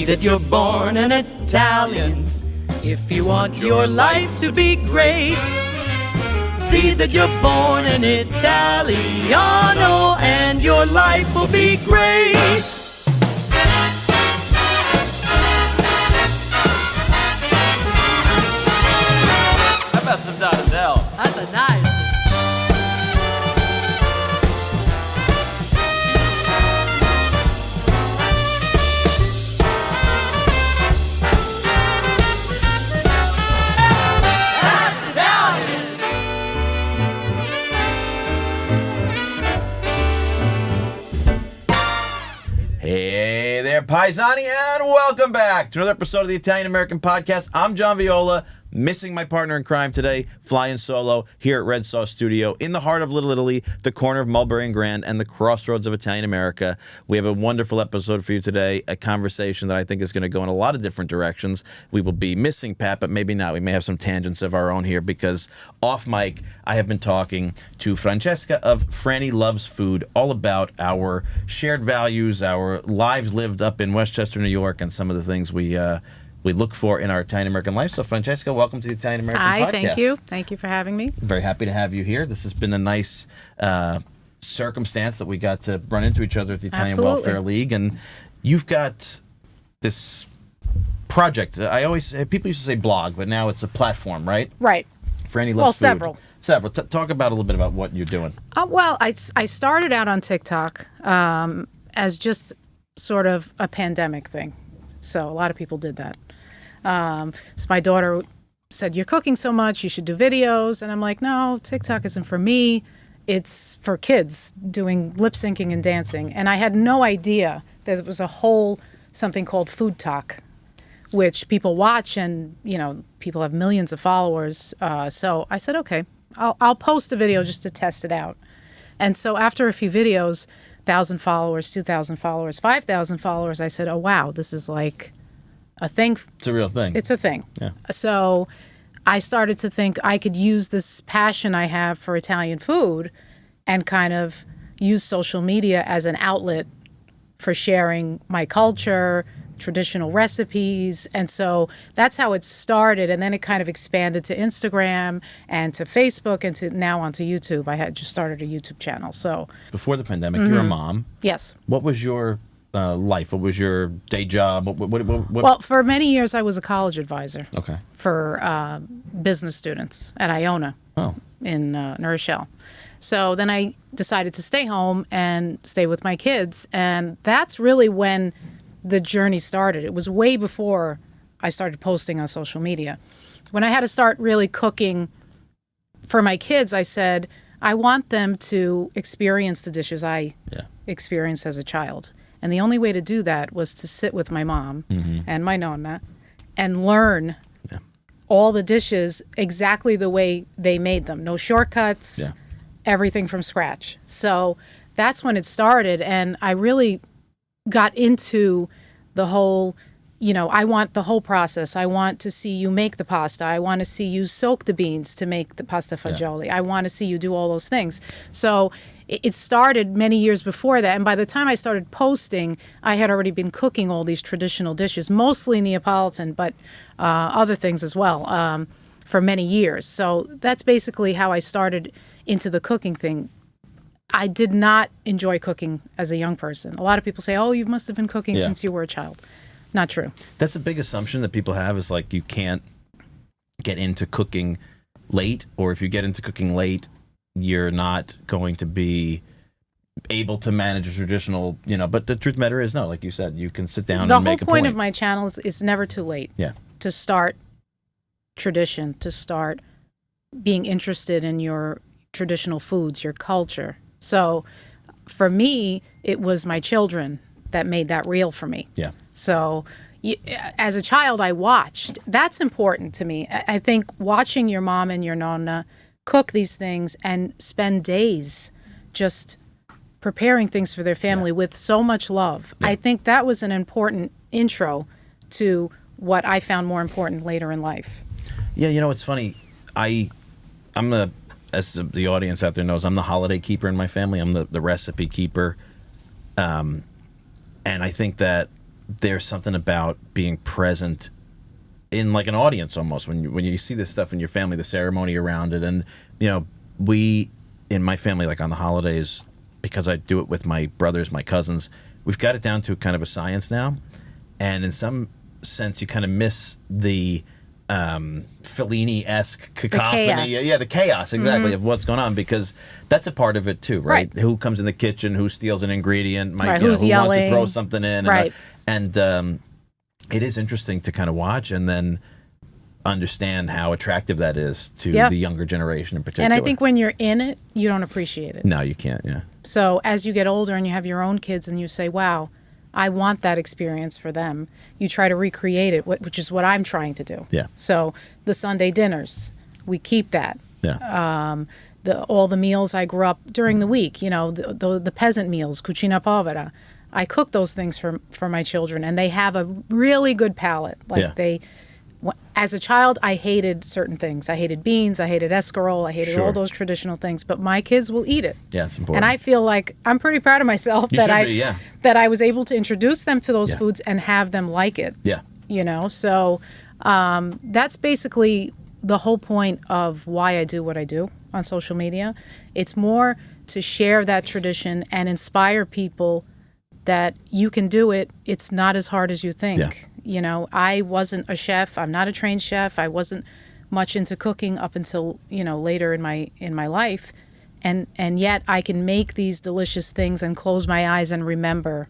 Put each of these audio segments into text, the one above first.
See that you're born an Italian if you want your life to be great. See that you're born an Italiano and your life will be great. How about some Donadell? That's a nice. Hey there, Paisani, and welcome back to another episode of the Italian American Podcast. I'm John Viola, missing my partner in crime today, flying solo here at Red Sauce Studio in the heart of Little Italy, the corner of Mulberry and Grand, and the crossroads of Italian America. We have a wonderful episode for you today, a conversation that I think is going to go in a lot of different directions. We will be missing Pat, but maybe not. We may have some tangents of our own here because off mic, I have been talking to Francesca of Franny Loves Food, all about our shared values, our lives lived up in Westchester, New York, and some of the things we look for in our Italian American life. So, Francesca, welcome to the Italian American Podcast. Hi, thank you. Thank you for having me. Very happy to have you here. This has been a nice circumstance that we got to run into each other at the Italian Absolutely. Welfare League. And you've got this project. People used to say blog, but now it's a platform, right? Right. Franny Loves Well, Food. several. Talk about a little bit about what you're doing. Well, I started out on TikTok as just sort of a pandemic thing. So a lot of people did that. So my daughter said, "You're cooking so much, you should do videos." And I'm like, "No, TikTok isn't for me. It's for kids doing lip syncing and dancing." And I had no idea that there was a whole something called Food Talk, which people watch, and people have millions of followers. So I said, "Okay, I'll post a video just to test it out." And so after a few videos, 1,000 followers, 2,000 followers, 5,000 followers, I said, "Oh wow, this is like a thing." It's a real thing. It's a thing. Yeah. So I started to think I could use this passion I have for Italian food and kind of use social media as an outlet for sharing my culture, traditional recipes. And so that's how it started. And then it kind of expanded to Instagram and to Facebook and to now onto YouTube. I had just started a YouTube channel. So Before the pandemic, you're a mom. yes. What was your life? What was your day job? What? Well, for many years, I was a college advisor Okay. for business students at Iona Oh. in New Rochelle. So then I decided to stay home and stay with my kids. And that's really when the journey started. It was way before I started posting on social media. When I had to start really cooking for my kids, I said, I want them to experience the dishes I experienced as a child. And the only way to do that was to sit with my mom and my nonna and learn all the dishes exactly the way they made them. No shortcuts, everything from scratch. So that's when it started. And I really got into the whole, I want the whole process. I want to see you make the pasta. I want to see you soak the beans to make the pasta fagioli. I want to see you do all those things. So it started many years before that. And by the time I started posting, I had already been cooking all these traditional dishes, mostly Neapolitan, but other things as well, for many years. So that's basically how I started into the cooking thing. I did not enjoy cooking as a young person. A lot of people say, "Oh, you must have been cooking since you were a child." Not true. That's a big assumption that people have, is like you can't get into cooking late, or if you get into cooking late, you're not going to be able to manage a traditional, but the truth of the matter is, no, like you said, you can sit down and make a point. The whole point of my channel is never too late. Yeah. To start tradition, to start being interested in your traditional foods, your culture. So for me, it was my children that made that real for me. Yeah. So as a child, I watched. That's important to me. I think watching your mom and your nonna cook these things and spend days just preparing things for their family with so much love. Yeah. I think that was an important intro to what I found more important later in life. Yeah, it's funny. I'm as the audience out there knows, I'm the holiday keeper in my family. I'm the recipe keeper. And I think that there's something about being present in like an audience almost when you see this stuff in your family, the ceremony around it. And we in my family, like on the holidays, because I do it with my brothers, my cousins, we've got it down to kind of a science now. And in some sense, you kind of miss the Fellini-esque cacophony. The chaos, exactly, of what's going on, because that's a part of it too, right? Who comes in the kitchen, who steals an ingredient, who's who yelling, wants to throw something in. Right. And it is interesting to kind of watch and then understand how attractive that is to the younger generation in particular. And I think when you're in it, you don't appreciate it. No, you can't, yeah. So as you get older and you have your own kids and you say, wow, I want that experience for them, you try to recreate it, which is what I'm trying to do. Yeah. So the Sunday dinners, we keep that. Yeah. All the meals I grew up during the week, the peasant meals, cucina povera, I cook those things for my children, and they have a really good palate. As a child, I hated certain things. I hated beans. I hated escarole. I hated all those traditional things. But my kids will eat it. Yeah, it's important. And I feel like I'm pretty proud of myself that I was able to introduce them to those foods and have them like it. Yeah. So that's basically the whole point of why I do what I do on social media. It's more to share that tradition and inspire people that you can do it. It's not as hard as you think. Yeah. I wasn't a chef. I'm not a trained chef. I wasn't much into cooking up until, later in my life. And yet I can make these delicious things and close my eyes and remember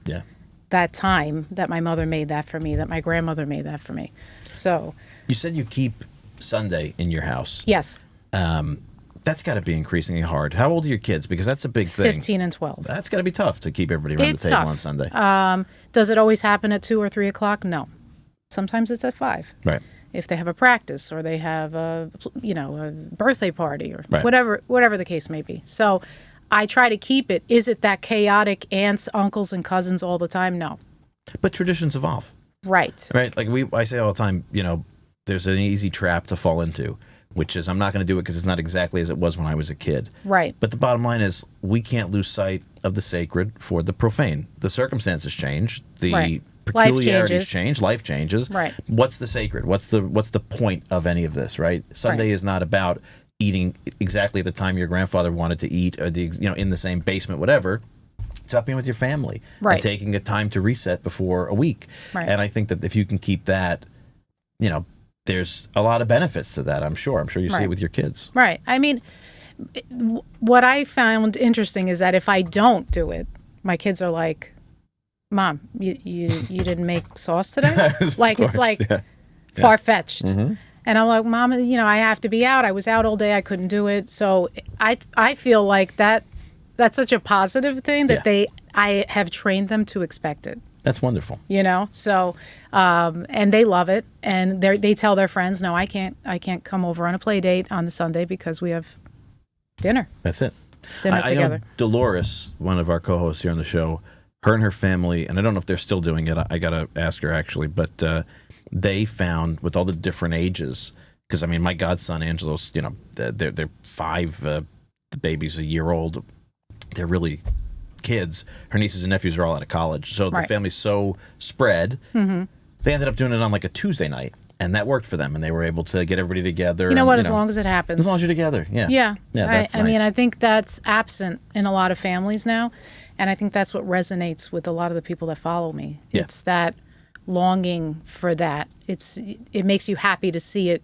that time that my mother made that for me, that my grandmother made that for me. So you said you keep Sunday in your house. Yes. That's got to be increasingly hard. How old are your kids? Because that's a big thing. 15 and 12. That's got to be tough to keep everybody around the table on Sunday. Does it always happen at 2 or 3 o'clock? No. Sometimes it's at 5. Right. If they have a practice or they have a birthday party or whatever the case may be. So I try to keep it. Is it that chaotic aunts, uncles, and cousins all the time? No. But traditions evolve. Right. Right. Like I say all the time, there's an easy trap to fall into, which is I'm not going to do it because it's not exactly as it was when I was a kid. Right. But the bottom line is we can't lose sight of the sacred for the profane. The circumstances change. The peculiarities change. Life changes. Right. What's the sacred? What's the point of any of this, right? Sunday is not about eating exactly the time your grandfather wanted to eat or in the same basement, whatever. It's about being with your family. Right. And taking a time to reset before a week. Right. And I think that if you can keep that, there's a lot of benefits to that, I'm sure. I'm sure you see it with your kids. Right. I mean, what I found interesting is that if I don't do it, my kids are like, Mom, you didn't make sauce today? It's like far-fetched. Mm-hmm. And I'm like, Mom, I have to be out. I was out all day. I couldn't do it. So I feel like that's such a positive thing that I have trained them to expect it. That's wonderful. So, and they love it, and they tell their friends, no, I can't come over on a play date on the Sunday because we have dinner. That's it. It's dinner together. I know Dolores, one of our co-hosts here on the show, her and her family, and I don't know if they're still doing it. I got to ask her actually, but they found with all the different ages, because I mean, my godson Angelo's, they're 5, the baby's a year old. They're really kids. Her nieces and nephews are all out of college, so the family's so spread. Mm-hmm. They ended up doing it on like a Tuesday night, and that worked for them, and they were able to get everybody together. As long as it happens, as long as you're together, yeah. That's nice. I mean, I think that's absent in a lot of families now, and I think that's what resonates with a lot of the people that follow me. Yeah. It's that longing for that. It makes you happy to see it.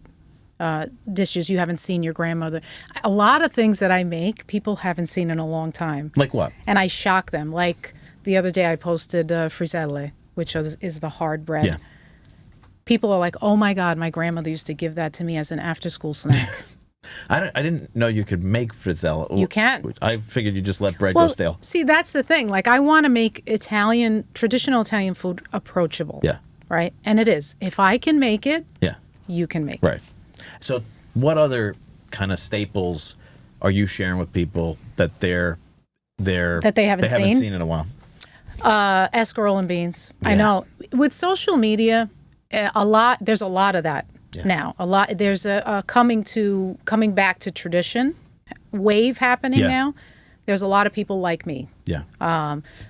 Dishes you haven't seen your grandmother. A lot of things that I make, people haven't seen in a long time. Like what? And I shock them. Like the other day I posted friselle, which is the hard bread. Yeah. People are like, oh my God, my grandmother used to give that to me as an after-school snack. I didn't know you could make friselle. You can. I figured you just let bread go stale. See, that's the thing. Like I want to make traditional Italian food approachable. Yeah. Right? And it is. If I can make it, you can make it. Right. So what other kind of staples are you sharing with people that they haven't seen in a while? Escarole and beans. Yeah. I know. With social media, there's a lot of that now. There's a coming back to tradition wave happening now. There's a lot of people like me. Yeah.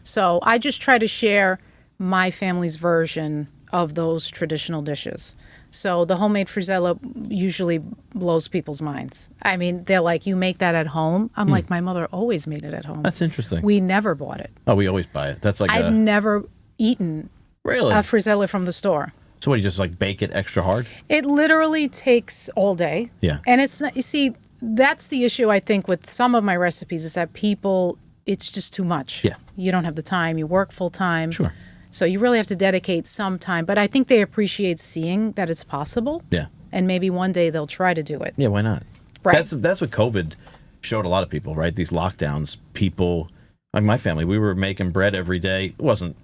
So I just try to share my family's version of those traditional dishes. So the homemade frisella usually blows people's minds. I mean, they're like, you make that at home? I'm like, my mother always made it at home. That's interesting. We never bought it. Oh, we always buy it. That's like I've never eaten Really? a frisella from the store. So what, you just like bake it extra hard? It literally takes all day. Yeah. And it's not, you see, that's the issue I think with some of my recipes is that people, it's just too much. Yeah. You don't have the time. You work full time. Sure. So you really have to dedicate some time. But I think they appreciate seeing that it's possible. Yeah. And maybe one day they'll try to do it. Yeah, why not? Right. That's what COVID showed a lot of people, right? These lockdowns, people, like my family, we were making bread every day. It wasn't,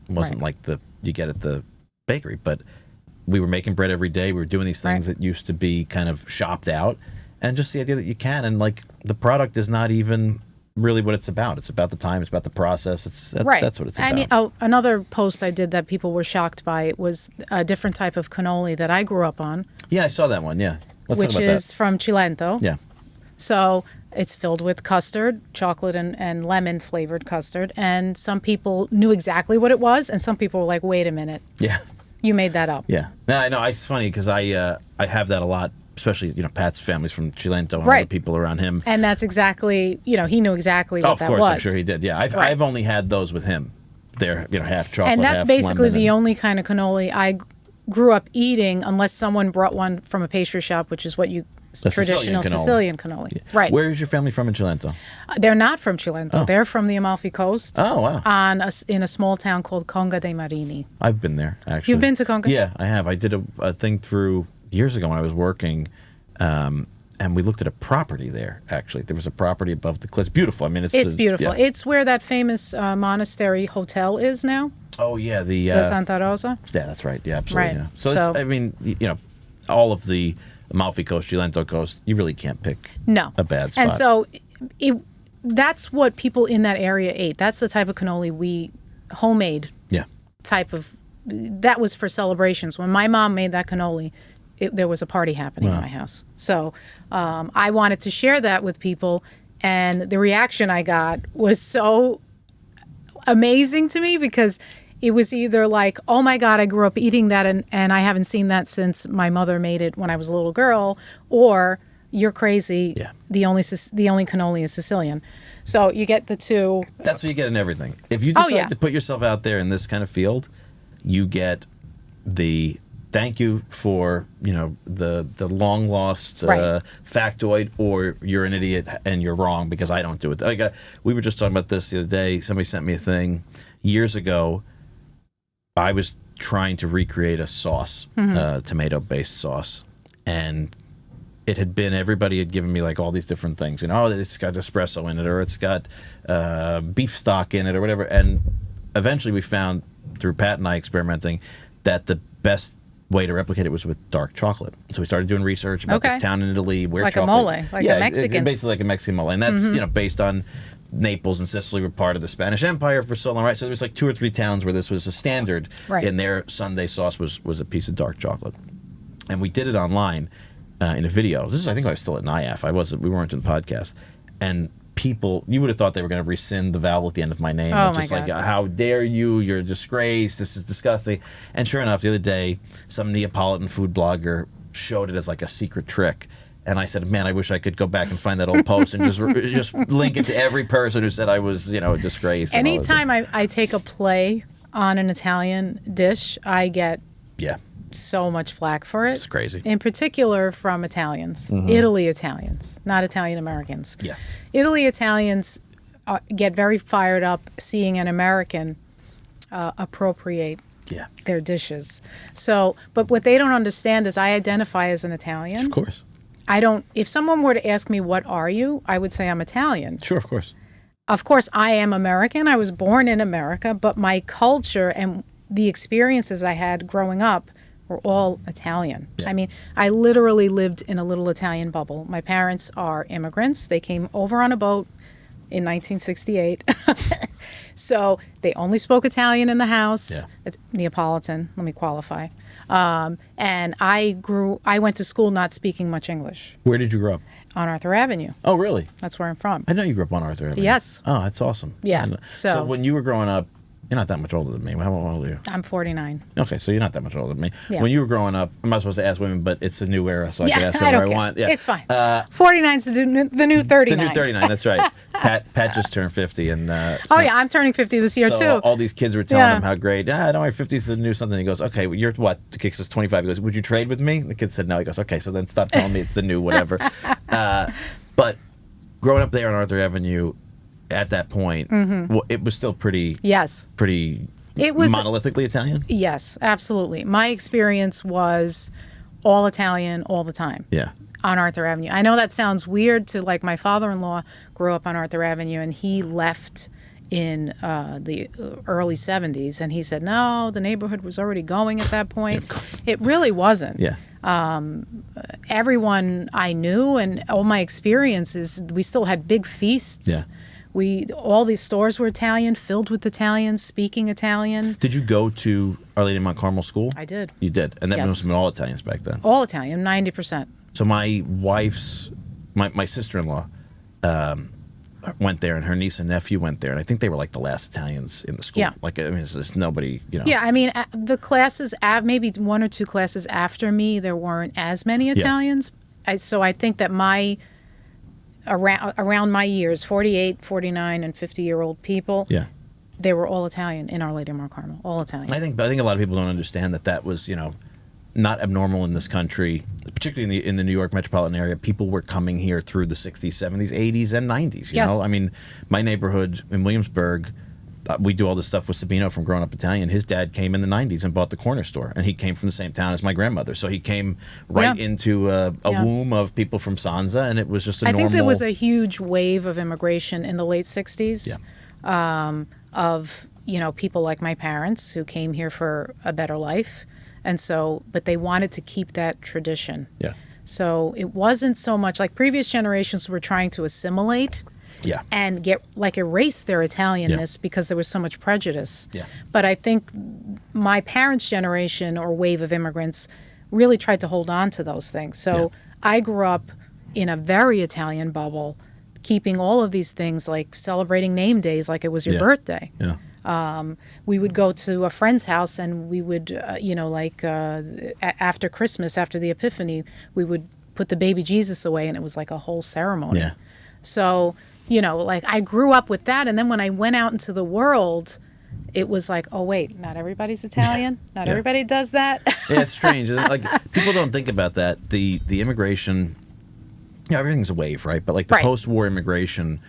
Right. like you get at the bakery, but we were making bread every day. We were doing these things Right. that used to be kind of shopped out. And just the idea that you can, and like the product is not even really what it's about. It's about the time. It's about the process. That's what it's about. I mean, another post I did that people were shocked by was a different type of cannoli that I grew up on, Yeah, I saw that one. Yeah. Let's which talk about is from Cilento. that. Yeah. So it's filled with custard, chocolate and lemon flavored custard. And some people knew exactly what it was, and some people were like, wait a minute, Yeah. you made that up. Yeah. No, I know. It's funny because I have that a lot, especially, Pat's family's from Cilento and all the Right. people around him. And that's exactly, he knew exactly what Of that course, was. I'm sure he did. Yeah. I've Right. I've only had those with him. They're, half chocolate, And that's half basically lemon the and- only kind of cannoli I grew up eating, unless someone brought one from a pastry shop, which is what you The traditional Sicilian cannoli. Sicilian cannoli. Right. Where is your family from in Cilento? They're not from Cilento. They're from the Amalfi Coast. Oh, wow. In a small town called Conga dei Marini. I've been there, actually. You've been to Conga? Yeah, I have. I did a thing through years ago when I was working, and we looked at a property there, actually. There was a property above the cliffs. Beautiful. I mean, It's beautiful. Yeah. It's where that famous monastery hotel is now, Oh, yeah. the Santa Rosa. Yeah, that's right. Yeah, absolutely. Right. Yeah. So, So- it's, I mean, all of the Amalfi Coast, Cilento Coast, you really can't pick No. a bad spot. And so that's what people in that area ate. That's the type of cannoli homemade yeah. type of, that was for celebrations. When my mom made that cannoli, there was a party happening in my house. So I wanted to share that with people, and the reaction I got was so amazing to me because it was either like, oh my God, I grew up eating that and I haven't seen that since my mother made it when I was a little girl, or you're crazy. Yeah. The only cannoli is Sicilian. So you get the two. That's what you get in everything. If you decide yeah. to put yourself out there in this kind of field, you get the thank you for, the long lost Right. factoid, or you're an idiot and you're wrong because I don't do it. We were just talking about this the other day. Somebody sent me a thing years ago. I was trying to recreate a sauce, tomato-based sauce, and it had been, everybody had given me like all these different things. It's got espresso in it, or it's got beef stock in it, or whatever. And eventually we found, through Pat and I experimenting, that the best way to replicate it was with dark chocolate. So we started doing research about Okay. this town in Italy where Like a chocolate, mole, like a Mexican. basically like a Mexican mole, and that's based on Naples and Sicily were part of the Spanish Empire for so long, right? So there was like 2 or 3 towns where this was a standard, Right. and their Sunday sauce was a piece of dark chocolate, and we did it online in a video. This is, I think, I was still at NIAF. We weren't in the podcast, and people, you would have thought they were going to rescind the vowel at the end of my name. Oh, and just my like, God. how dare you? You're a disgrace. This is disgusting. And sure enough, the other day, some Neapolitan food blogger showed it as like a secret trick. And I said, man, I wish I could go back and find that old post and just link it to every person who said I was, a disgrace. and all that. Anytime I take a play on an Italian dish, I get Yeah, so much flack for it. it's crazy. In particular from Italians, Italy Italians, not Italian Americans. Yeah. Italy Italians get very fired up seeing an American appropriate Yeah, their dishes. So, but what they don't understand is I identify as an Italian. of course. If someone were to ask me, what are you? I would say I'm Italian. Sure, of course. Of course, I am American. I was born in America, but my culture and the experiences I had growing up were all Italian. Yeah. I mean, I literally lived in a little Italian bubble. My parents are immigrants. They came over on a boat in 1968. So they only spoke Italian in the house. Yeah. It's Neapolitan, let me qualify. And I went to school not speaking much English Where did you grow up? on Arthur Avenue. Oh, really? That's where I'm from. I know you grew up on Arthur Avenue. Yes. Oh, that's awesome. Yeah, And, so- when you were growing up, You're not that much older than me. How old are you? I'm 49. Okay, so you're not that much older than me. Yeah. When you were growing up, I'm not supposed to ask women, but it's a new era, so I can ask I whatever don't I care. want. Yeah. It's fine. 49's the new 39. The new 39, that's right. Pat just turned 50. And Oh, yeah, I'm turning 50 this year, so too. all these kids were telling Yeah. him how great, don't worry, 50 is the new something. He goes, okay, well, you're what? The kid says 25. He goes, would you trade with me? The kid said no. He goes, okay, so then stop telling me it's the new whatever. But growing up there on Arthur Avenue at that point, well, it was still pretty Yes. It was monolithically Italian? Yes, absolutely. My experience was all Italian all the time. Yeah. On Arthur Avenue. I know that sounds weird to like my father-in-law grew up on Arthur Avenue and he left in the early 70s and he said, no, the neighborhood was already going at that point. Yeah, of course. It really wasn't. Yeah. Everyone I knew and all my experiences, we still had big feasts. Yeah. All these stores were Italian, filled with Italians, speaking Italian. Did you go to Our Lady of Mount Carmel School? I did. You did? And that Yes. must have been all Italians back then. All Italian, 90%. So my wife's, my sister-in-law went there, and her niece and nephew went there, and I think they were like the last Italians in the school. Yeah. Like, I mean, there's nobody, you know. Yeah, I mean, the classes, maybe one or two classes after me, there weren't as many Italians. So I think that around my years, 48, 49, and 50-year-old people, Yeah. they were all Italian in Our Lady of Mount Carmel, all Italian. I think a lot of people don't understand that was, not abnormal in this country, particularly in the New York metropolitan area. People were coming here through the 60s, 70s, 80s, and 90s. You Yes. know, I mean, my neighborhood in Williamsburg, we do all this stuff with Sabino from Growing Up Italian. His dad came in the 90s and bought the corner store, and he came from the same town as my grandmother. So he came right into a womb of people from Sanza, and it was just a normal... I think there was a huge wave of immigration in the late 60s of, people like my parents who came here for a better life. And so, but they wanted to keep that tradition. Yeah. So it wasn't so much like previous generations were trying to assimilate and erase their Italianness because there was so much prejudice. Yeah. But I think my parents' generation or wave of immigrants really tried to hold on to those things. So I grew up in a very Italian bubble, keeping all of these things like celebrating name days like it was your birthday. Yeah. We would go to a friend's house and we would, after Christmas, after the Epiphany, we would put the baby Jesus away and it was like a whole ceremony. Yeah. So, I grew up with that. And then when I went out into the world, it was like, oh, wait, not everybody's Italian? Not everybody does that? Yeah, it's strange. Like, people don't think about that. The immigration, everything's a wave, right? But like the post-war immigration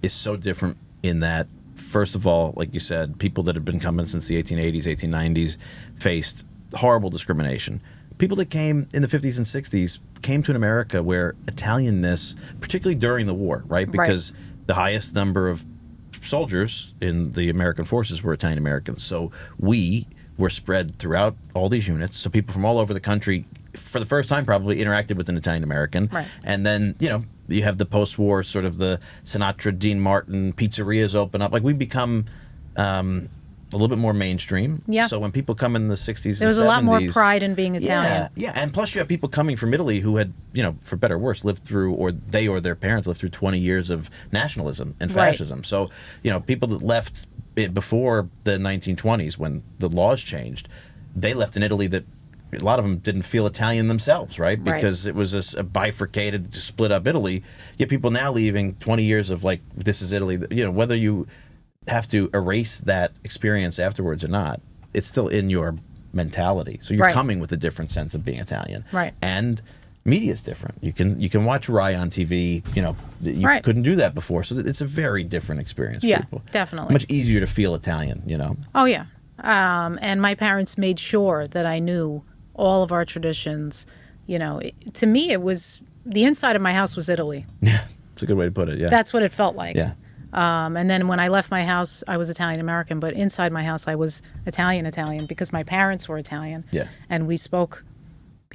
is so different in that, first of all, like you said, people that have been coming since the 1880s, 1890s faced horrible discrimination. People that came in the 50s and 60s came to an America where Italianness, particularly during the war, right? Because the highest number of soldiers in the American forces were Italian Americans. So we were spread throughout all these units. So people from all over the country, for the first time, probably interacted with an Italian American. Right. And then, you have the post-war sort of the Sinatra, Dean Martin, pizzerias open up. Like, we become a little bit more mainstream. Yeah. So when people come in the 60s and 70s... There was a lot more pride in being Italian. Yeah. And plus you have people coming from Italy who had, for better or worse, lived through, or their parents lived through 20 years of nationalism and fascism. Right. So, people that left before the 1920s when the laws changed, they left in Italy that a lot of them didn't feel Italian themselves, right? Because it was a bifurcated, split up Italy. Yet people now leaving 20 years of like, this is Italy, whether you have to erase that experience afterwards or not, it's still in your mentality. So you're coming with a different sense of being Italian. Right. And media is different. You can watch Rai on TV, you couldn't do that before. So it's a very different experience for people. Definitely. Much easier to feel Italian, Oh, yeah. And my parents made sure that I knew all of our traditions. To me, it was the inside of my house was Italy. Yeah, it's a good way to put it. Yeah, that's what it felt like. Yeah. And then when I left my house, I was Italian American, but inside my house, I was Italian because my parents were Italian. Yeah. And we spoke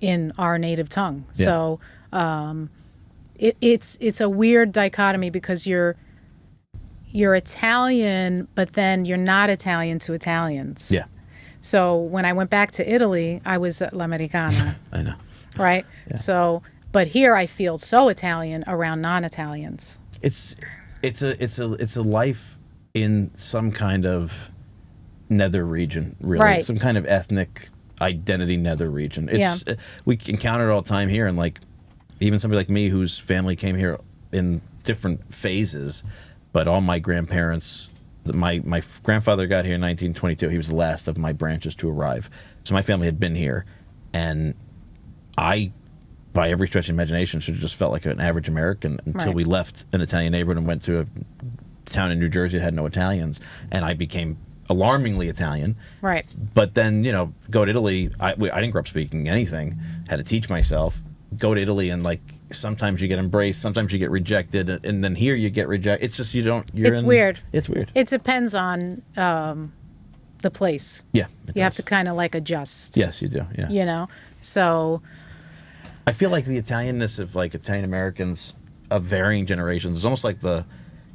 in our native tongue. Yeah. So it's a weird dichotomy because you're Italian, but then you're not Italian to Italians. Yeah. So when I went back to Italy, I was l'Americana. I know. Right? Yeah. So, but here I feel so Italian around non-Italians. It's a life in some kind of nether region, really. Right. Some kind of ethnic identity nether region. It's, we encounter it all the time here, and like even somebody like me whose family came here in different phases, but all my grandparents, my grandfather got here in 1922. He was the last of my branches to arrive. So my family had been here, and I, by every stretch of imagination, should have just felt like an average American until we left an Italian neighborhood and went to a town in New Jersey that had no Italians, and I became alarmingly Italian. Right. But then, you know, go to Italy. I didn't grow up speaking anything. Had to teach myself. Go to Italy, and like sometimes you get embraced, sometimes you get rejected, and then here you get rejected. It's just It's weird. It's weird. It depends on the place. Yeah. You have to kind of like adjust. Yes, you do. Yeah. You know, so I feel like the Italianness of like Italian Americans of varying generations is almost like when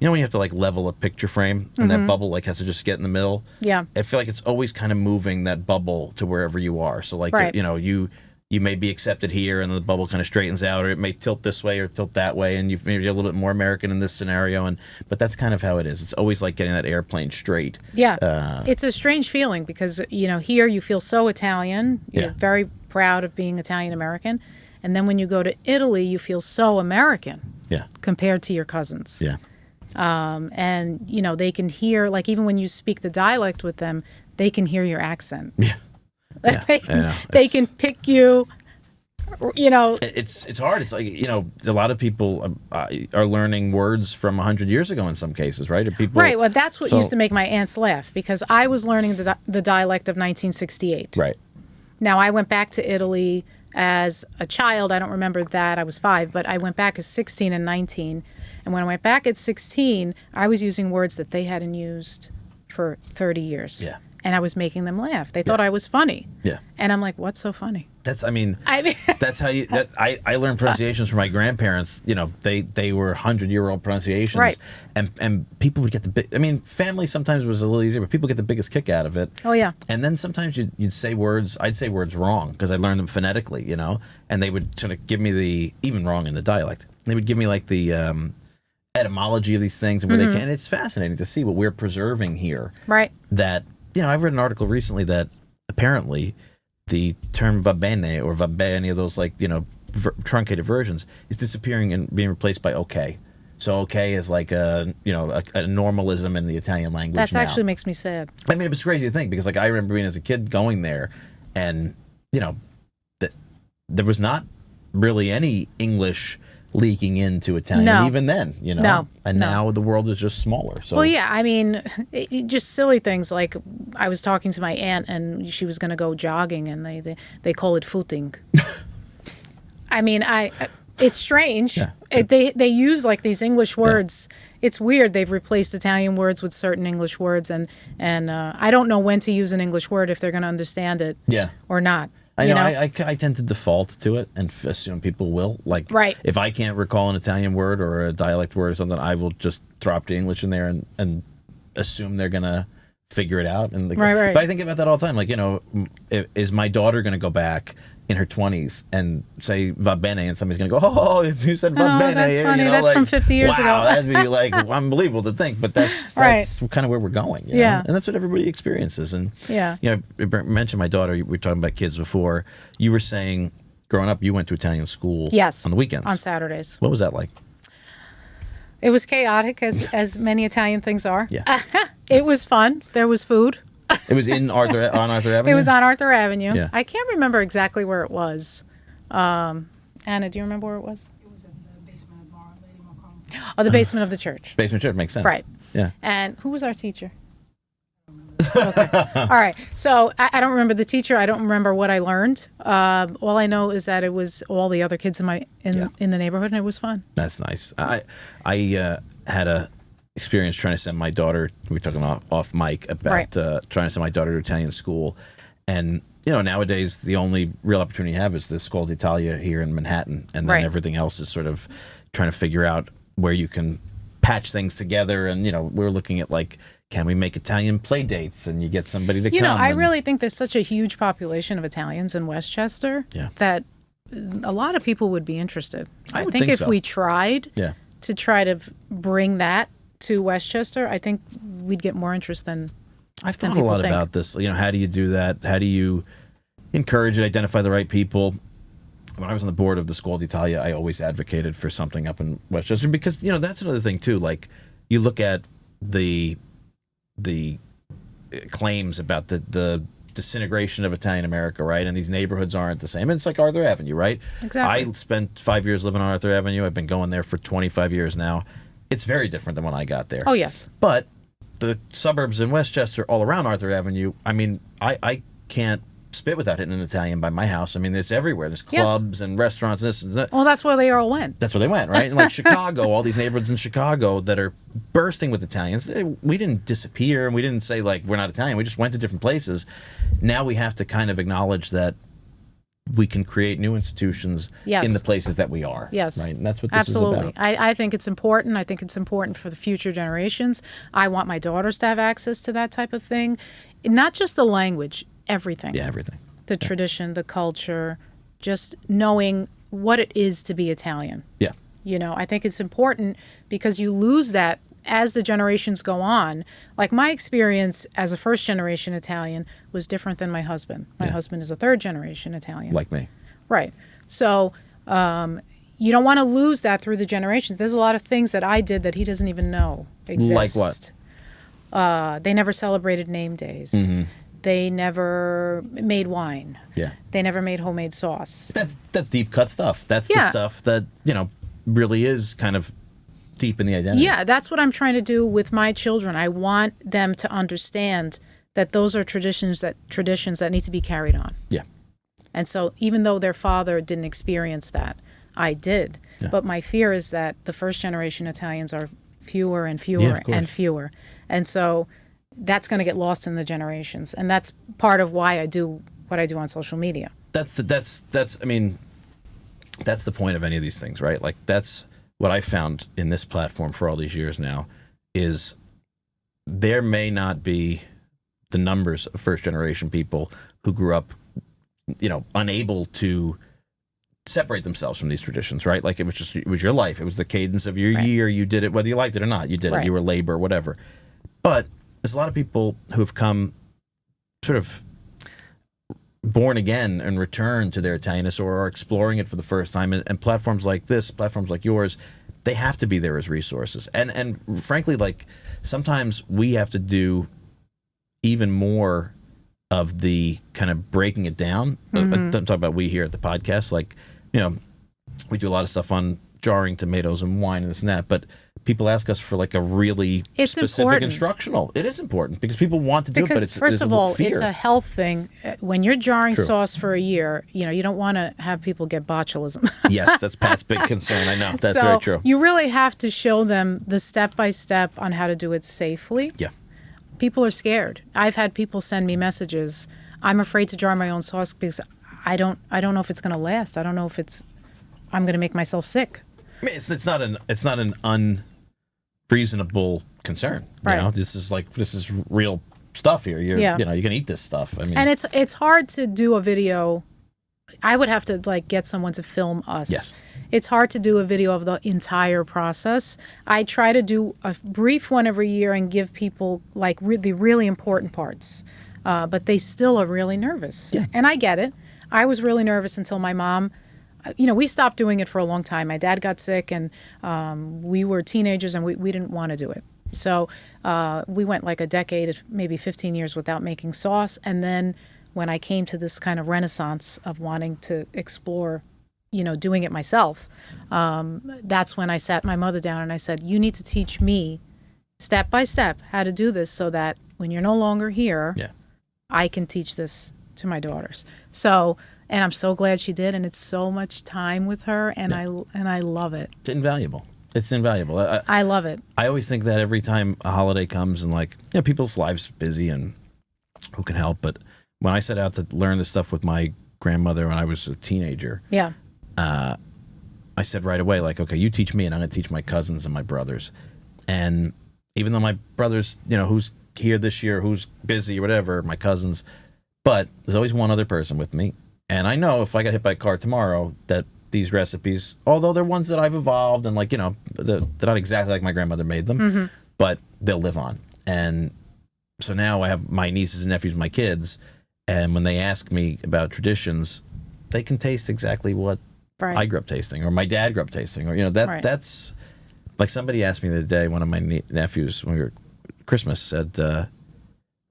you have to like level a picture frame and that bubble like has to just get in the middle. Yeah. I feel like it's always kind of moving that bubble to wherever you are. So like, Right. You may be accepted here and the bubble kind of straightens out, or it may tilt this way or tilt that way, and you've maybe a little bit more American in this scenario. But that's kind of how it is. It's always like getting that airplane straight. Yeah. It's a strange feeling because, here you feel so Italian. You're very proud of being Italian American. And then when you go to Italy, you feel so American. Yeah. Compared to your cousins. Yeah. And, they can hear, like, even when you speak the dialect with them, they can hear your accent. Yeah. Yeah, they can pick you, It's hard. It's like, a lot of people are learning words from 100 years ago in some cases, right? Or people, right. Well, that's what used to make my aunts laugh because I was learning the dialect of 1968. Right. Now, I went back to Italy as a child. I don't remember that. I was 5, but I went back as 16 and 19. And when I went back at 16, I was using words that they hadn't used for 30 years. Yeah. And I was making them laugh. They thought I was funny. Yeah. And I'm like, what's so funny? That's how I learned pronunciations from my grandparents. They were 100-year-old pronunciations. Right. And people would get family sometimes was a little easier, but people get the biggest kick out of it. Oh, yeah. And then sometimes I'd say words wrong because I learned them phonetically, and they would sort of give me even wrong in the dialect. They would give me like the etymology of these things and where they can. And it's fascinating to see what we're preserving here. Right. That, I read an article recently that apparently the term va bene or va bene, any of those truncated versions, is disappearing and being replaced by okay. So okay is like a normalism in the Italian language. That now. actually makes me sad. I mean, it was crazy to think because I remember being as a kid going there, and there was not really any English leaking into Italian even then, No. And now the world is just smaller. So well, yeah, just silly things like I was talking to my aunt and she was going to go jogging and they call it footing. It's strange. Yeah. They use like these English words. Yeah. It's weird. They've replaced Italian words with certain English words, and I don't know when to use an English word if they're going to understand it or not. I know. I tend to default to it and assume people will. Like, right. If I can't recall an Italian word or a dialect word or something, I will just drop the English in there and assume they're going to figure it out. And right. But I think about that all the time. Like, is my daughter going to go back in her 20s and say va bene, and somebody's going to go, oh, if you said va bene. That's funny. That's from 50 years ago. Wow, that'd be like unbelievable to think. But that's kind of where we're going. You know? And that's what everybody experiences. And, I mentioned my daughter. We were talking about kids before. You were saying, growing up, you went to Italian school on the weekends. On Saturdays. What was that like? It was chaotic, as many Italian things are. Yeah. It was fun. There was food. It was on Arthur Avenue? It was on Arthur Avenue. Yeah. I can't remember exactly where it was. Anna, do you remember where it was? It was in the basement of Lady Macomb. Oh, the basement of the church. Basement church makes sense. Right. Yeah. And who was our teacher? Okay. All right. So I don't remember the teacher. I don't remember what I learned. All I know is that it was all the other kids in the neighborhood, and it was fun. That's nice. I had a experience trying to send my daughter. We were talking off mic about trying to send my daughter to Italian school, and nowadays the only real opportunity you have is this Scuola d'Italia here in Manhattan, and then everything else is sort of trying to figure out where you can patch things together. And we're looking at like, can we make Italian play dates, and you get somebody to come? I really think there's such a huge population of Italians in Westchester that a lot of people would be interested. I think if we tried to try to bring that to Westchester, I think we'd get more interest than I've thought a lot about this. How do you do that? How do you encourage and identify the right people? When I was on the board of the Scuola d'Italia, I always advocated for something up in Westchester because, that's another thing too. Like, you look at the claims about the disintegration of Italian America, right? And these neighborhoods aren't the same. And it's like Arthur Avenue, right? Exactly. I spent 5 years living on Arthur Avenue. I've been going there for 25 years now. It's very different than when I got there. Oh, yes. But the suburbs in Westchester all around Arthur Avenue, I mean, I can't spit without hitting an Italian by my house. I mean, it's everywhere. There's clubs and restaurants and this and that. Well, that's where they all went. That's where they went, right? And like Chicago, all these neighborhoods in Chicago that are bursting with Italians. We didn't disappear, and we didn't say, like, we're not Italian. We just went to different places. Now we have to kind of acknowledge that we can create new institutions in the places that we are. Yes. Right? And that's what this is about. I think it's important. I think it's important for the future generations. I want my daughters to have access to that type of thing. Not just the language, everything. Yeah, everything. The tradition, the culture, just knowing what it is to be Italian. Yeah. I think it's important because you lose that as the generations go on. Like, my experience as a first generation Italian was different than my husband. My husband is a third generation Italian. Like me. Right. So you don't want to lose that through the generations. There's a lot of things that I did that he doesn't even know exist. Like what? They never celebrated name days. Mm-hmm. They never made wine. Yeah. They never made homemade sauce. That's deep cut stuff. That's the stuff that, really is kind of deep in the identity. Yeah, that's what I'm trying to do with my children. I want them to understand that those are traditions that need to be carried on. Yeah. And so even though their father didn't experience that, I did. Yeah. But my fear is that the first generation Italians are fewer and fewer and fewer. And so that's going to get lost in the generations. And that's part of why I do what I do on social media. That's the point of any of these things, right? Like, that's what I found in this platform for all these years now, is there may not be the numbers of first generation people who grew up, unable to separate themselves from these traditions, right? Like, it was your life. It was the cadence of your year. You did it, whether you liked it or not. You did it. You were labor, whatever. But there's a lot of people who've come sort of born again and returned to their Italianness, or are exploring it for the first time. And platforms like this, platforms like yours, they have to be there as resources. And frankly, like, sometimes we have to do even more of the kind of breaking it down. I'm talking about we here at the podcast. Like, we do a lot of stuff on jarring tomatoes and wine and this and that, but people ask us for like a really specific instructional. It is important because people want to do it, but it's first of all, fear. It's a health thing. When you're jarring sauce for a year, you don't want to have people get botulism. Yes, that's Pat's big concern. I know. That's very true. You really have to show them the step-by-step on how to do it safely. Yeah. People are scared. I've had people send me messages. I'm afraid to jar my own sauce because I don't know if it's going to last. I don't know if I'm going to make myself sick. I mean, it's not an unreasonable concern. Right. This is real stuff here. You can eat this stuff. I mean, and it's hard to do a video. I would have to get someone to film us. Yes. It's hard to do a video of the entire process. I try to do a brief one every year and give people the really important parts. But they still are really nervous. Yeah. And I get it. I was really nervous until my mom, we stopped doing it for a long time. My dad got sick and we were teenagers and we didn't want to do it. So we went a decade, maybe 15 years without making sauce. And then when I came to this kind of renaissance of wanting to explore, doing it myself, that's when I sat my mother down and I said, you need to teach me step by step how to do this so that when you're no longer here, I can teach this to my daughters. So, and I'm so glad she did, and it's so much time with her, and I love it. It's invaluable. It's invaluable. I love it. I always think that every time a holiday comes and people's lives are busy and who can help, but when I set out to learn this stuff with my grandmother when I was a teenager, I said right away, okay, you teach me and I'm going to teach my cousins and my brothers. And even though my brothers, who's here this year, who's busy or whatever, my cousins, but there's always one other person with me. And I know if I got hit by a car tomorrow that these recipes, although they're ones that I've evolved and they're not exactly like my grandmother made them, but they'll live on. And so now I have my nieces and nephews, my kids, and when they ask me about traditions, they can taste exactly what Right. I grew up tasting, or my dad grew up tasting, or that Right. that's like somebody asked me the other day. One of my nephews, when we were Christmas, said,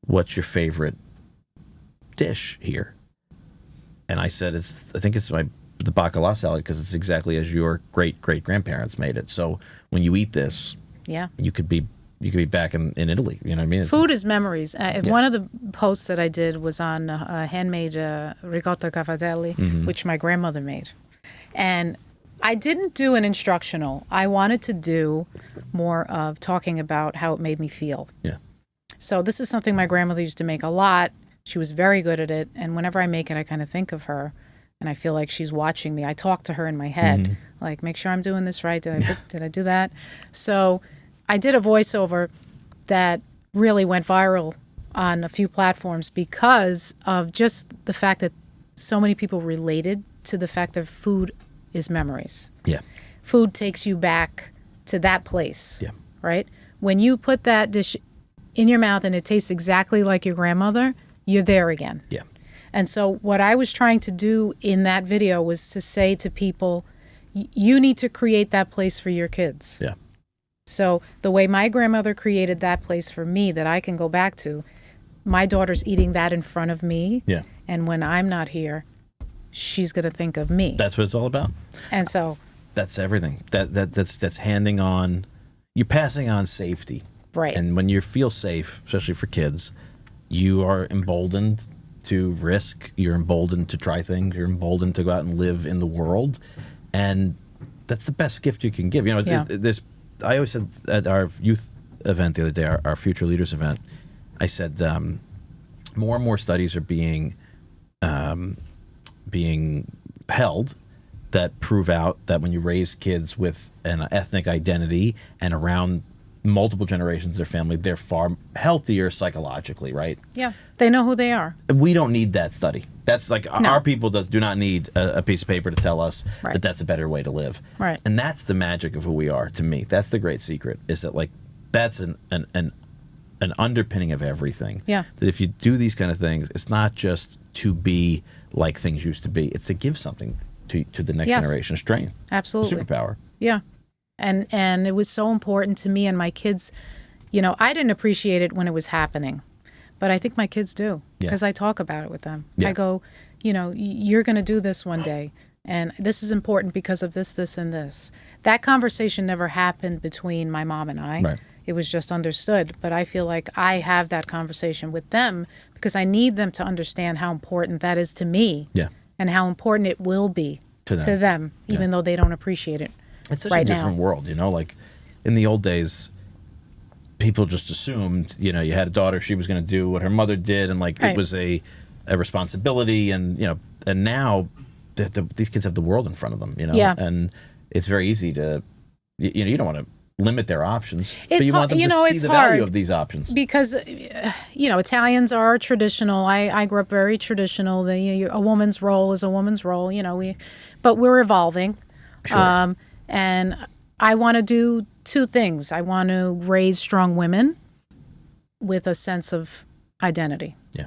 "What's your favorite dish here?" And I said, I think it's the bacala salad because it's exactly as your great grandparents made it. So when you eat this, Yeah. you could be back in Italy. You know what I mean? Food is memories. One of the posts that I did was on handmade ricotta cavatelli, which my grandmother made. And I didn't do an instructional. I wanted to do more of talking about how it made me feel. Yeah. So this is something my grandmother used to make a lot. She was very good at it. And whenever I make it, I kind of think of her. And I feel like she's watching me. I talk to her in my head, like, make sure I'm doing this right. Did I do that? So I did a voiceover that really went viral on a few platforms because of just the fact that so many people related to the fact that food is memories. Yeah. Food takes you back to that place. Yeah. Right? When you put that dish in your mouth and it tastes exactly like your grandmother, you're there again. Yeah. And so what I was trying to do in that video was to say to people, you need to create that place for your kids. Yeah. So the way my grandmother created that place for me that I can go back to, my daughter's eating that in front of me. Yeah. And when I'm not here, she's going to think of me. That's what it's all about. And so That's everything. That's handing on. You're passing on safety. right. And when you feel safe, especially for kids, you are emboldened to risk. You're emboldened to try things. You're emboldened to go out and live in the world. And that's the best gift you can give. Yeah. I always said at our youth event the other day, our Future Leaders event, I said more and more studies are being held that prove out that when you raise kids with an ethnic identity and around multiple generations of their family, they're far healthier psychologically, right? Yeah. They know who they are. We don't need that study. That's like No. our people do not need a piece of paper to tell us Right. that that's a better way to live. Right. And that's the magic of who we are to me. That's the great secret, is that like that's an underpinning of everything. Yeah. That if you do these kind of things, it's not just to be like things used to be. It's to give something to the next Yes. generation, strength, Absolutely. superpower. Yeah. And it was so important to me and my kids. I didn't appreciate it when it was happening, but I think my kids do Yeah. because I talk about it with them. Yeah. I go, you're going to do this one day. And this is important because of this, this, and this. That conversation never happened between my mom and I. Right. It was just understood. But I feel like I have that conversation with them because I need them to understand how important that is to me. Yeah. And how important it will be To them. even though they don't appreciate it. It's such right a different now. world, like in the old days, people just assumed, you had a daughter, she was going to do what her mother did. And like, Right. it was a responsibility. And, and now these kids have the world in front of them, Yeah. and it's very easy to, you don't want to limit their options, but It's you want them hard- to see it's the value hard. of these options. Because Italians are traditional. I grew up very traditional. A woman's role is a woman's role. But we're evolving. Sure. And I want to do two things. I want to raise strong women with a sense of identity. Yeah.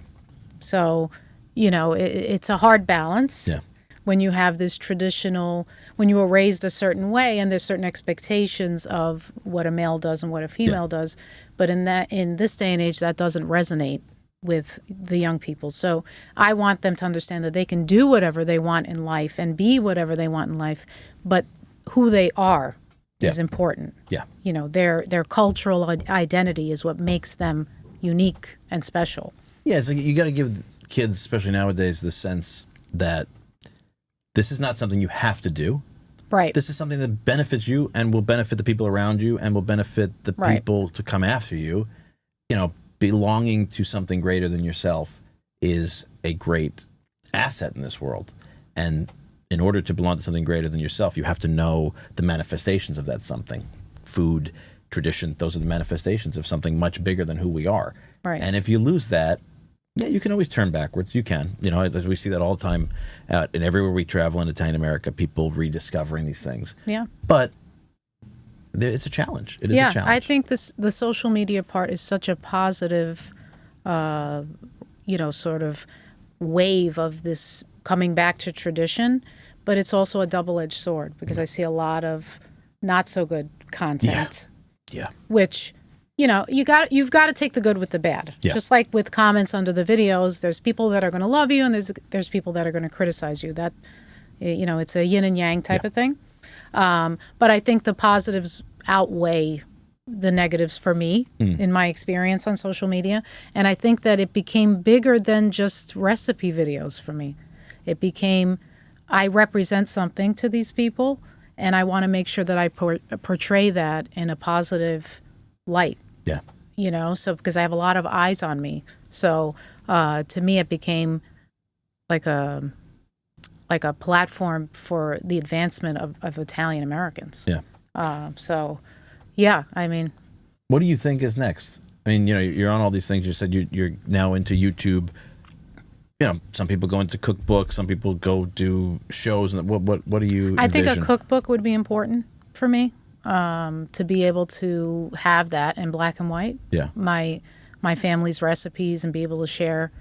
So, it's a hard balance. Yeah. When you have this traditional, when you were raised a certain way and there's certain expectations of what a male does and what a female does. But in this day and age, that doesn't resonate with the young people. So I want them to understand that they can do whatever they want in life and be whatever they want in life, but who they are is important. Yeah. Their cultural identity is what makes them unique and special. Yeah, it's like you got to give kids, especially nowadays, the sense that this is not something you have to do. Right. This is something that benefits you and will benefit the people around you and will benefit the Right. people to come after you. Belonging to something greater than yourself is a great asset in this world. And in order to belong to something greater than yourself, you have to know the manifestations of that something. Food, tradition, those are the manifestations of something much bigger than who we are. Right. And if you lose that, yeah, you can always turn backwards. You can. We see that all the time out and everywhere we travel in Italian America, people rediscovering these things. Yeah. But it's a challenge. It is a challenge. I think the social media part is such a positive sort of wave of this coming back to tradition, but it's also a double-edged sword because I see a lot of not so good content. Yeah. Which, you've got to take the good with the bad. Yeah. Just like with comments under the videos, there's people that are going to love you and there's people that are going to criticize you. That, it's a yin and yang type of thing. But I think the positives outweigh the negatives for me in my experience on social media. And I think that it became bigger than just recipe videos for me. It became, I represent something to these people, and I want to make sure that I portray that in a positive light. Yeah. So because I have a lot of eyes on me. So to me, it became like a platform for the advancement of Italian Americans. Yeah. Yeah, I mean. What do you think is next? I mean, you're on all these things. You said you're now into YouTube. Some people go into cookbooks. Some people go do shows. And what do you envision? I think a cookbook would be important for me, to be able to have that in black and white. Yeah. My family's recipes and be able to share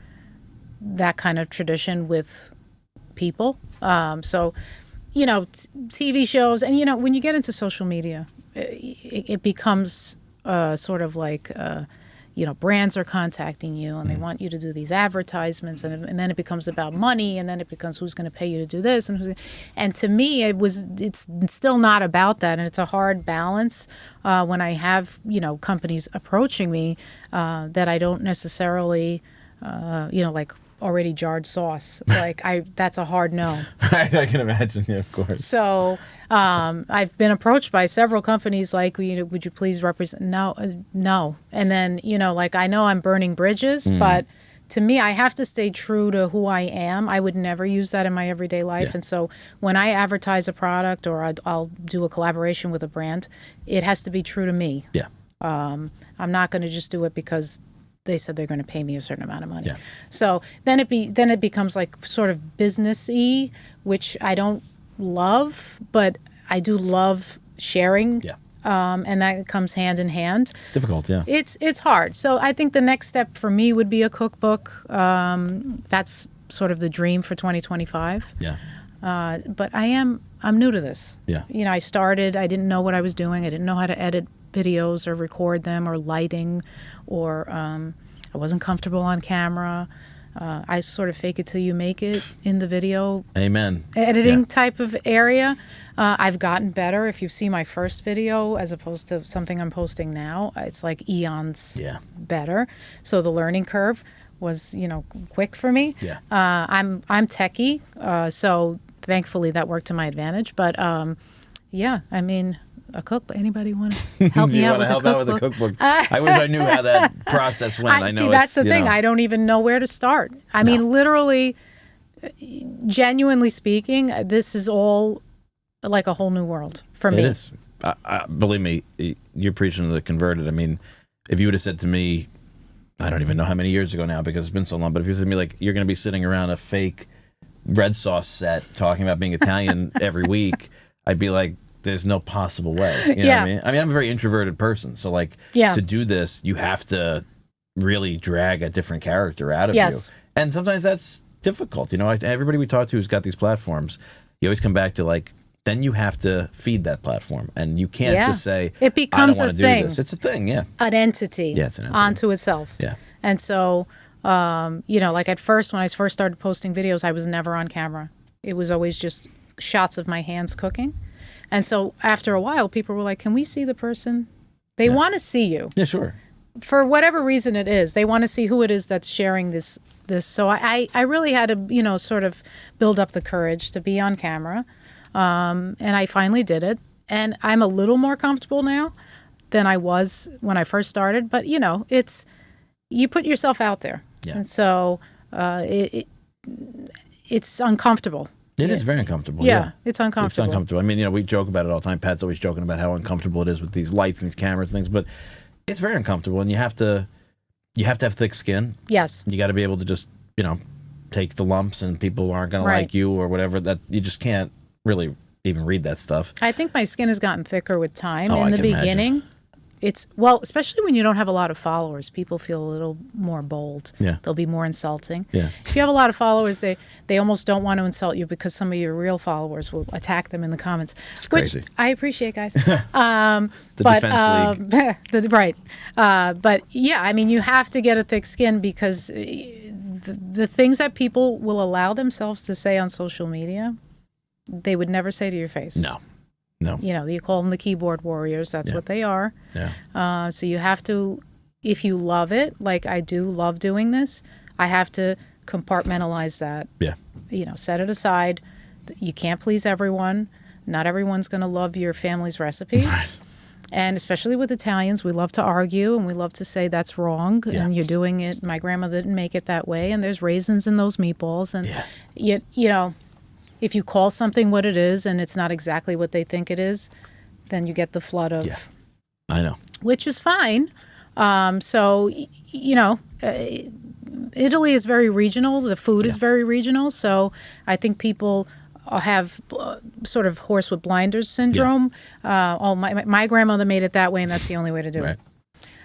that kind of tradition with people. TV shows, and when you get into social media, it becomes sort of like brands are contacting you and they want you to do these advertisements, and then it becomes about money, and then it becomes who's going to pay you to do this, and to me it's still not about that, and it's a hard balance when I have companies approaching me that I don't necessarily like already jarred sauce. That's a hard no. Right, I can imagine. Yeah, of course. So I've been approached by several companies like, would you please represent? No. And then, I know I'm burning bridges, but to me, I have to stay true to who I am. I would never use that in my everyday life. Yeah. And so when I advertise a product or I'll do a collaboration with a brand, it has to be true to me. Yeah. I'm not going to just do it because they said they're going to pay me a certain amount of money. Yeah. So then it becomes like sort of business-y, which I don't love, but I do love sharing. Yeah. And that comes hand in hand. It's difficult, yeah. It's hard. So I think the next step for me would be a cookbook. That's sort of the dream for 2025. Yeah. But I'm new to this. Yeah. I didn't know what I was doing. I didn't know how to edit videos or record them or lighting, or I wasn't comfortable on camera. I sort of fake it till you make it in the video Amen. editing type of area. I've gotten better. If you see my first video as opposed to something I'm posting now, it's like eons better. So the learning curve was, quick for me. Yeah. I'm techie, so thankfully that worked to my advantage. But I mean, a cookbook. Anybody want to help me out with a cookbook? Out with a cookbook? I wish I knew how that process went. I know. See, that's the thing. I don't even know where to start. I mean, literally, genuinely speaking, this is all like a whole new world for me. It is. Believe me, you're preaching to the converted. I mean, if you would have said to me, I don't even know how many years ago now because it's been so long, but if you said to me, like, you're going to be sitting around a fake red sauce set talking about being Italian every week, I'd be like, there's no possible way. You know what I mean? I'm a very introverted person. So, to do this, you have to really drag a different character out of you. And sometimes that's difficult. Everybody we talk to who's got these platforms, you always come back to, then you have to feed that platform. And you can't just say, it becomes I don't want to do this. It's a thing, an entity. Yeah, it's an entity. Onto itself. Yeah. And so, at first, when I first started posting videos, I was never on camera. It was always just shots of my hands cooking. And so after a while, people were like, can we see the person? They want to see you. Yeah, sure. For whatever reason it is. They want to see who it is that's sharing this. So I really had to, sort of build up the courage to be on camera. And I finally did it. And I'm a little more comfortable now than I was when I first started. But, it's, you put yourself out there. Yeah. And so it's uncomfortable. It is very uncomfortable. Yeah, it's uncomfortable. It's uncomfortable. I mean, we joke about it all the time. Pat's always joking about how uncomfortable it is with these lights and these cameras and things, but it's very uncomfortable, and you have to have thick skin. Yes. You got to be able to just, take the lumps, and people aren't going to like you or whatever. That you just can't really even read that stuff. I think my skin has gotten thicker with time. Oh, In I the can beginning, especially when you don't have a lot of followers, people feel a little more bold. Yeah. They'll be more insulting. Yeah. If you have a lot of followers, they almost don't want to insult you because some of your real followers will attack them in the comments. It's which crazy. I appreciate, guys. The defense league. Right. But yeah, I mean, you have to get a thick skin because the things that people will allow themselves to say on social media, they would never say to your face. No. You know, you call them the keyboard warriors. That's what they are. Yeah. So you have to, if you love it, like I do love doing this, I have to compartmentalize that. Yeah. You know, set it aside. You can't please everyone. Not everyone's going to love your family's recipe. Right. And especially with Italians, we love to argue and we love to say that's wrong and you're doing it. My grandmother didn't make it that way. And there's raisins in those meatballs. And, you know, if you call something what it is and it's not exactly what they think it is, then you get the flood of... Yeah, I know. Which is fine. So, you know, Italy is very regional. The food is very regional. So I think people have sort of horse with blinders syndrome. My grandmother made it that way, and that's the only way to do it.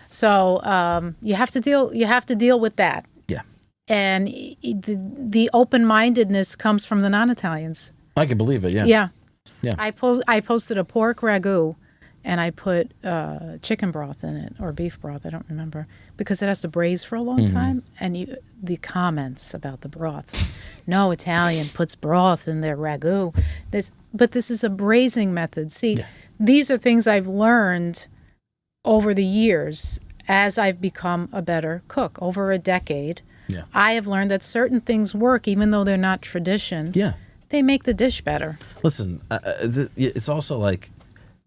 So you have to deal with that. Yeah. And the open-mindedness comes from the non-Italians. I can believe it. Yeah. Yeah. Yeah. I posted a pork ragu, and I put chicken broth in it, or beef broth, I don't remember, because it has to braise for a long time. And the comments about the broth, no Italian puts broth in their ragu. But this is a braising method. See, these are things I've learned over the years as I've become a better cook. Over a decade, I have learned that certain things work, even though they're not tradition. Yeah. They make the dish better. Listen, it's also like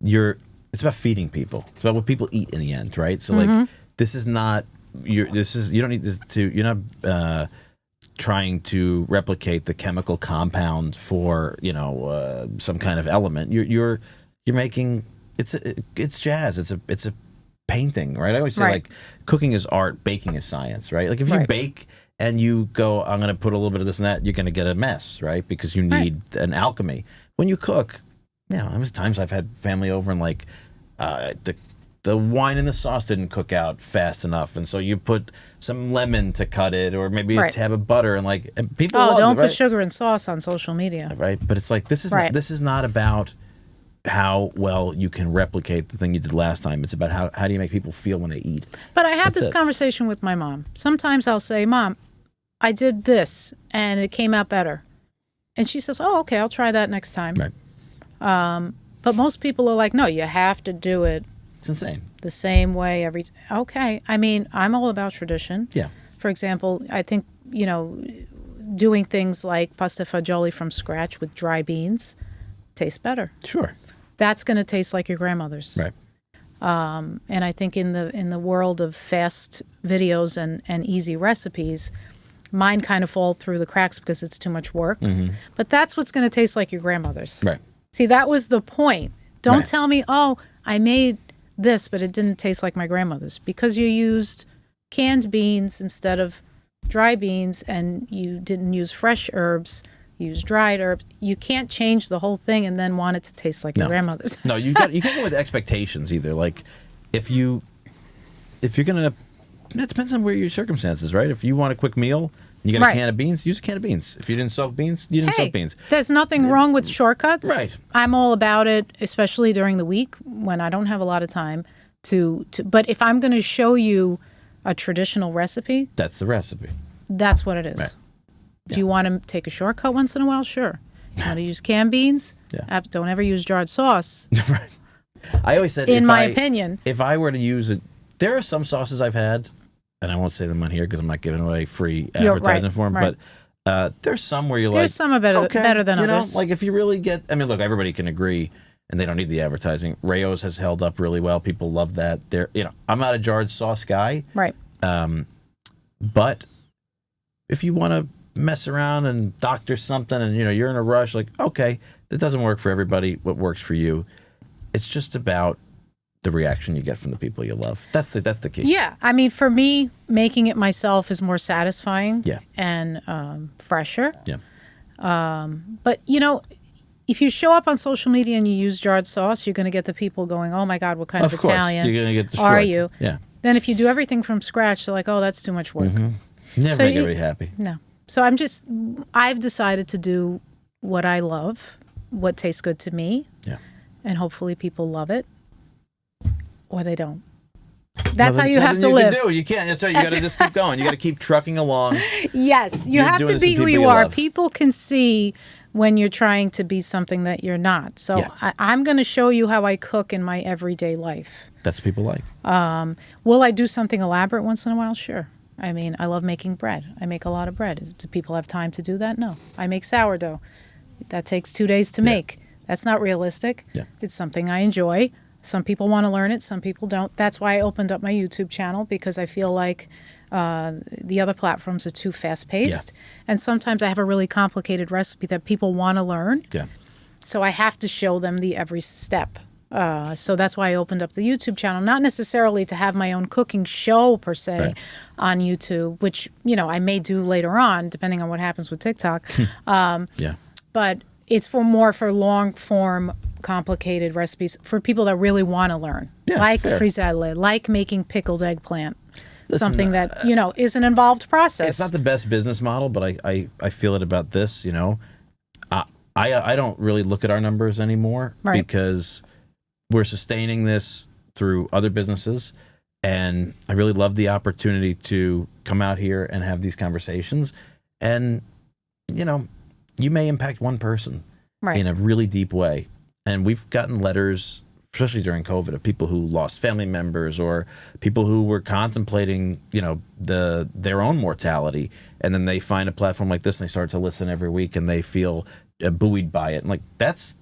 it's about feeding people. It's about what people eat in the end, right? So like, this is not you don't need to. You're not trying to replicate the chemical compound for some kind of element. You're making it's jazz. It's a painting, right? I always say like cooking is art, baking is science, right? Like if you bake and you go, I'm going to put a little bit of this and that, you're going to get a mess, right? Because you need an alchemy. When you cook, how many times I've had family over and like the wine in the sauce didn't cook out fast enough, and so you put some lemon to cut it, or maybe a tab of butter, and people love don't it, right? put sugar and sauce on social media, right? But it's like this is not about how well you can replicate the thing you did last time. It's about how do you make people feel when they eat. But I have this conversation with my mom. Sometimes I'll say, Mom, I did this and it came out better, and she says, oh, okay, I'll try that next time. Right. But most people are like, no, you have to do it. It's insane. The same way every okay. I mean, I'm all about tradition. Yeah. For example, I think, doing things like pasta fagioli from scratch with dry beans tastes better. Sure. That's going to taste like your grandmother's. Right. And I think in the world of fast videos and easy recipes, mine kind of fall through the cracks because it's too much work. But that's what's going to taste like your grandmother's. Right. See, that was the point. Don't tell me, oh, I made this, but it didn't taste like my grandmother's, because you used canned beans instead of dry beans, and you didn't use fresh herbs, you used dried herbs. You can't change the whole thing and then want it to taste like your grandmother's. No, you can't go with expectations either. Like if you're gonna, it depends on where your circumstances, right? If you want a quick meal, you get a can of beans, use a can of beans. If you didn't soak beans, you didn't soak beans. There's nothing wrong with shortcuts. Right. I'm all about it, especially during the week when I don't have a lot of time to but if I'm going to show you a traditional recipe, that's the recipe. That's what it is. Right. Do you want to take a shortcut once in a while? Sure. You want to use canned beans? Yeah. Don't ever use jarred sauce. Right. I always said, in my opinion, if I were to use it, there are some sauces I've had, and I won't say them on here because I'm not giving away free advertising for them, but there's some where you're there's some are better than others. Like if you really get, I mean, look, everybody can agree, and they don't need the advertising. Rayo's has held up really well. People love that. I'm not a jarred sauce guy. Right. But if you want to mess around and doctor something and you're in a rush, like, okay, that doesn't work for everybody. What works for you? It's just about the reaction you get from the people you love. That's the key. Yeah. I mean, for me, making it myself is more satisfying and fresher. Yeah. But if you show up on social media and you use jarred sauce, you're going to get the people going, oh my God, what kind of Of course, Italian you're going to get destroyed. are you? Yeah. Then if you do everything from scratch, they're like, oh, that's too much work. Never So make you- everybody happy. No. So I've decided to do what I love, what tastes good to me, Yeah. and hopefully people love it or they don't. That's how Nothing- you have to nothing live. You can do. You can't. That's right. You got to just keep going. You got to keep trucking along. Yes, you You're have doing to this be with who people you you are. love. People can see when you're trying to be something that you're not. So Yeah. I'm going to show you how I cook in my everyday life. That's what people like. Will I do something elaborate once in a while? Sure. I mean, I love making bread. I make a lot of bread. Do people have time to do that? No. I make sourdough. That takes 2 days to make. That's not realistic. Yeah. It's something I enjoy. Some people want to learn it. Some people don't. That's why I opened up my YouTube channel, because I feel like the other platforms are too fast-paced. And sometimes I have a really complicated recipe that people want to learn. Yeah. So I have to show them the every step. So that's why I opened up the YouTube channel, not necessarily to have my own cooking show per se Right. on YouTube, which, I may do later on, depending on what happens with TikTok. Yeah. But it's for long form, complicated recipes for people that really want to learn, Yeah, like fair. friselle, like making pickled eggplant. Listen, Something that, is an involved process. It's not the best business model, but I feel it about this. I don't really look at our numbers anymore Right. because we're sustaining this through other businesses, and I really love the opportunity to come out here and have these conversations. And you may impact one person Right. in a really deep way. And we've gotten letters, especially during COVID, of people who lost family members or people who were contemplating, their own mortality. And then they find a platform like this and they start to listen every week and they feel buoyed by it. And like, that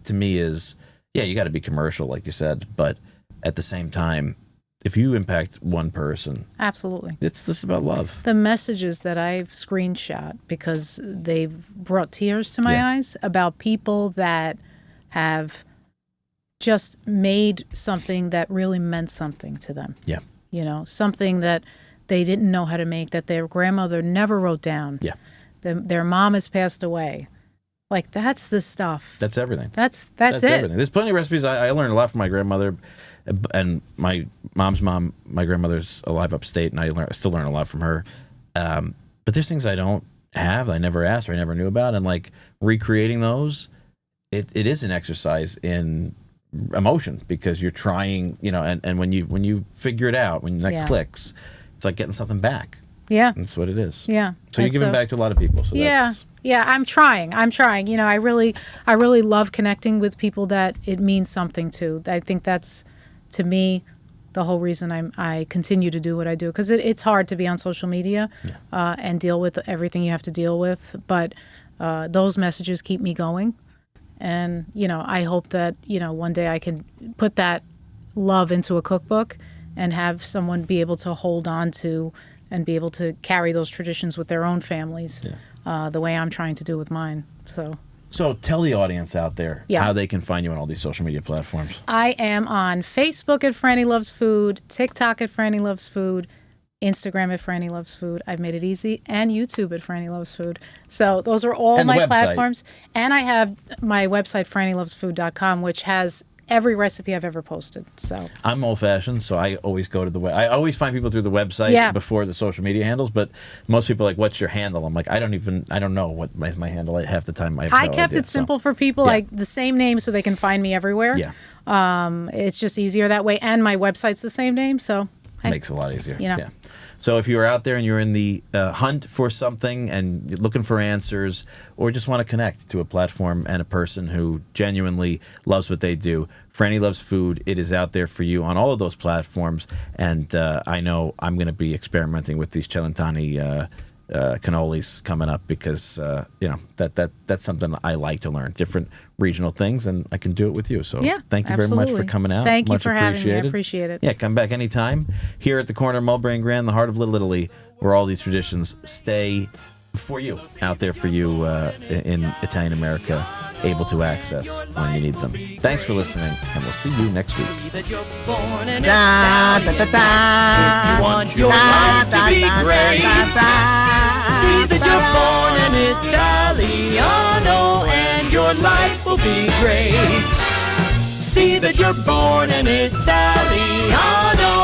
to me is, you got to be commercial, like you said. But at the same time, if you impact one person, Absolutely. it's just about love. The messages that I've screenshot, because they've brought tears to my Yeah. eyes, about people that have just made something that really meant something to them. Yeah. Something that they didn't know how to make, that their grandmother never wrote down. Yeah. Their mom has passed away. Like, that's the stuff. That's everything. That's it. Everything. There's plenty of recipes. I learned a lot from my grandmother, and my mom's mom. My grandmother's alive upstate, and I still learn a lot from her. But there's things I don't have, I never asked, or I never knew about, and like recreating those, it is an exercise in emotion, because you're trying, and when you figure it out, when that Yeah. clicks, it's like getting something back. Yeah. That's what it is. Yeah. So you're And giving back to a lot of people. So that's, Yeah, I'm trying. I really love connecting with people that it means something to. I think that's, to me, the whole reason I continue to do what I do, because it's hard to be on social media and deal with everything you have to deal with. But those messages keep me going, and I hope that one day I can put that love into a cookbook and have someone be able to hold on to and be able to carry those traditions with their own families. The way I'm trying to do with mine. So tell the audience out there how they can find you on all these social media platforms. I am on Facebook at Franny Loves Food, TikTok at Franny Loves Food, Instagram at Franny Loves Food. I've made it easy, and YouTube at Franny Loves Food. So those are all And the my website. platforms. And I have my website, FrannyLovesFood.com, which has every recipe I've ever posted. So I'm old-fashioned, so I always go to the web. I always find people through the website Yeah. before the social media handles. But most people are like, "What's your handle?" I'm like, I don't know what my handle is half the time. I kept it simple for people, like the same name, so they can find me everywhere. Yeah, It's just easier that way. And my website's the same name, so makes it a lot easier. You know. Yeah. So if you're out there and you're in the hunt for something and you're looking for answers, or just want to connect to a platform and a person who genuinely loves what they do, Franny Loves Food, it is out there for you on all of those platforms. And I know I'm going to be experimenting with these Celentani cannolis coming up, because that's something I like to learn, different regional things, and I can do it with you. So thank you very much for absolutely. coming out. Thank you Much for having me. I appreciated. appreciate it. Yeah, come back anytime. Here at the corner of Mulberry and Grand, the heart of Little Italy, where all these traditions stay for you, out there for you in Italian America, able to access when you need them. Thanks for listening, and we'll see you next week. See that you're born in Italian. If you want your life to be great, See that you're born an Italiano and your life will be great. See that you're born an Italiano